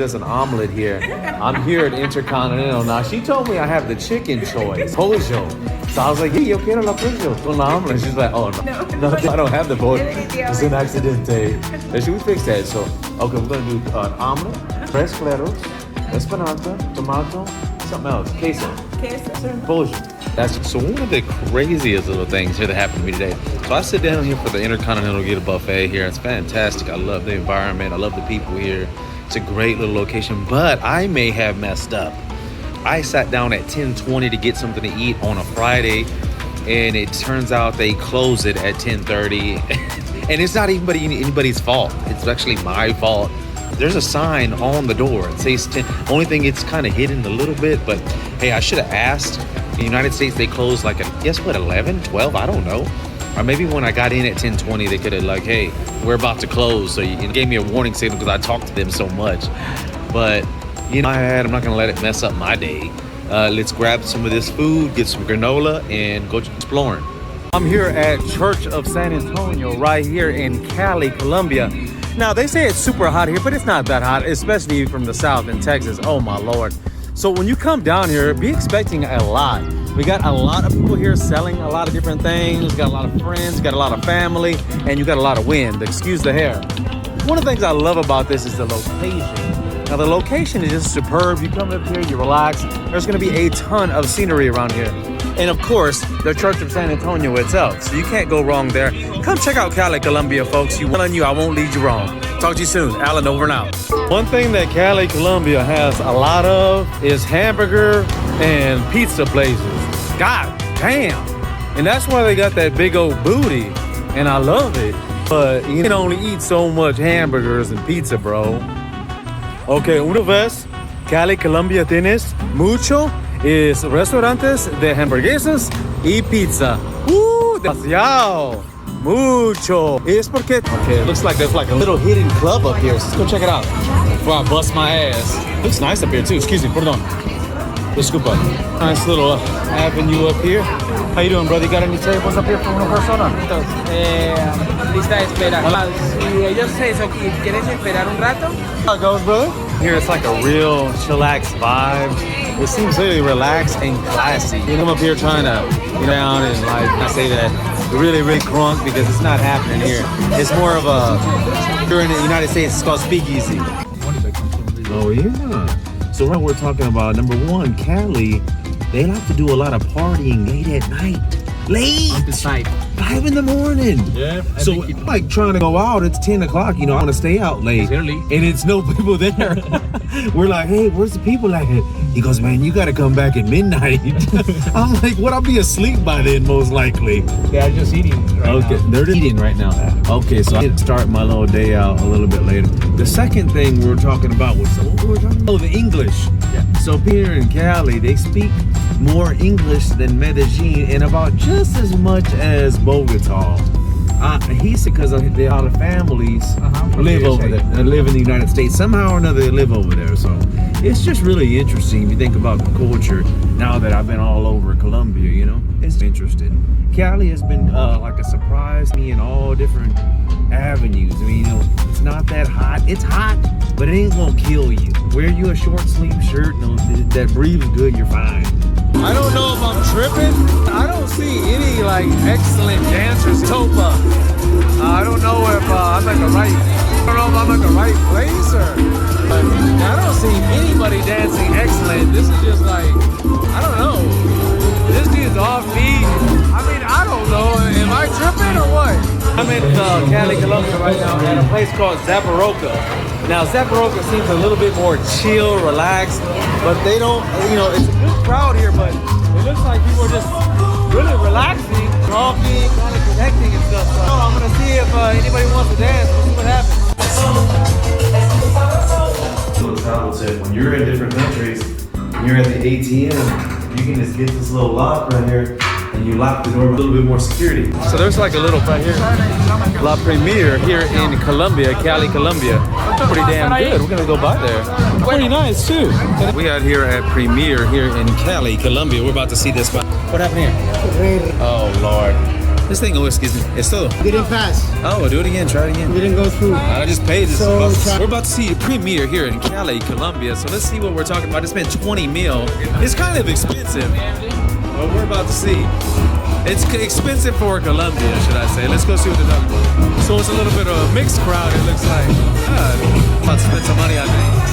Us an omelet here. I'm here at Intercontinental. Now, she told me I have the chicken choice, pollo. So I was like, hey, yo quiero la pollo con la omelet. She's like, oh, no, I don't have the pollo. It's an accidente. And she would fix that. So, okay, we're going to do an omelet, tres claros, espinaca, tomato, something else, queso. Pollo. So one of the craziest little things here that happened to me today. So I sit down here for the Intercontinental, get a buffet here. It's fantastic. I love the environment. I love the people here. It's a great little location, but I may have messed up. I sat down at 10:20 to get something to eat on a Friday, and it turns out they close it at 10:30. And it's not even anybody's fault. It's actually my fault. There's a sign on the door. It says 10. Only thing, it's kind of hidden a little bit, but hey, I should have asked. In the United States, they close like at, guess what, 11, 12? I don't know. Or maybe when I got in at 10:20, they could have like, hey, we're about to close. So it gave me a warning signal because I talked to them so much. But, I'm not going to let it mess up my day. Let's grab some of this food, get some granola, and go exploring. I'm here at Church of San Antonio right here in Cali, Colombia. Now, they say it's super hot here, but it's not that hot, especially from the south in Texas. Oh, my Lord. So when you come down here, be expecting a lot. We got a lot of people here selling a lot of different things. Got a lot of friends, got a lot of family, and you got a lot of wind. Excuse the hair. One of the things I love about this is the location. Now the location is just superb. You come up here, you relax. There's gonna be a ton of scenery around here. And of course, the Church of San Antonio itself. So you can't go wrong there. Come check out Cali Colombia, folks. I'm telling you, I won't lead you wrong. Talk to you soon. Alan, over and out. One thing that Cali Colombia has a lot of is hamburger and pizza places. God damn. And that's why they got that big old booty. And I love it. But you can only eat so much hamburgers and pizza, bro. Okay, una vez, Cali Colombia tienes mucho es restaurantes de hamburguesas y pizza. Demasiado. Mucho. Es porque, okay, it looks like there's like a little hidden club up here. So let's go check it out before I bust my ass. Looks nice up here too. Excuse me, perdón. Disculpa. Nice little avenue up here. How you doing, brother? You got any tables up here for una persona? Lista de espera. Si ellos quieren esperar un rato. How it goes, brother? Here it's like a real chillax vibe. It seems really relaxed and classy. I'm up here trying to get down and like, I say that really crunk because it's not happening here. It's more of a, here in the United States, it's called speakeasy. Oh yeah. So right, we're talking about number one, Cali. They like to do a lot of partying late at night. Late? 5 in the morning. Yeah. So like trying to go out, it's 10 o'clock, I want to stay out late. Early. And it's no people there. We're like, hey, where's the people at? He goes, man, you got to come back at midnight. I'm like, what? I'll be asleep by then, most likely. They are just eating right now. They're eating right now. Okay, so I can start my little day out a little bit later. The second thing we were talking about was, what were we talking about? Oh, the English. Yeah. So here in Cali, they speak more English than Medellin and about just as much as Bogota. He said because a lot of families live over there, live in the United States. Somehow or another, they live over there. So it's just really interesting if you think about the culture now that I've been all over Colombia, It's interesting. Cali has been like a surprise to me in all different avenues. I mean, it's not that hot. It's hot, but it ain't gonna kill you. Wear you a short sleeve shirt that breathes good, you're fine. I don't know if I'm tripping. I don't see any like excellent dancers. Topa. I don't know if I'm at the right. I don't know if I'm at the right place or. But I don't see anybody dancing excellent. This is just like, I don't know. This dude's offbeat. I mean, I don't know. Am I tripping or what? I'm in Cali, Colombia right now at a place called Zaparoca. Now, Zaparoca seems a little bit more chill, relaxed, but they don't, it's a good crowd here, but it looks like people are just really relaxing, talking, kind of connecting and stuff. So I'm going to see if anybody wants to dance. We'll see what happens. Little travel tip, when you're in different countries, and you're at the ATM, you can just get this little lock right here, and you lock the door with a little bit more security. So there's like a little right here, La Premier here in Colombia, Cali, Colombia. Pretty damn good. We're gonna go by there. Pretty nice too. We out here at Premier here in Cali, Colombia. We're about to see this spot. What happened here? Oh Lord. This thing, oh, excuse me. Es todo. Didn't pass. Oh, we'll do it again. Try it again. Didn't go through. I just paid this. So, We're about to see a premiere here in Cali, Colombia. So let's see what we're talking about. I spent 20 mil. It's kind of expensive. But we're about to see. It's expensive for Colombia, should I say. Let's go see what they're talking about. So it's a little bit of a mixed crowd, it looks like. About to spend some money on me.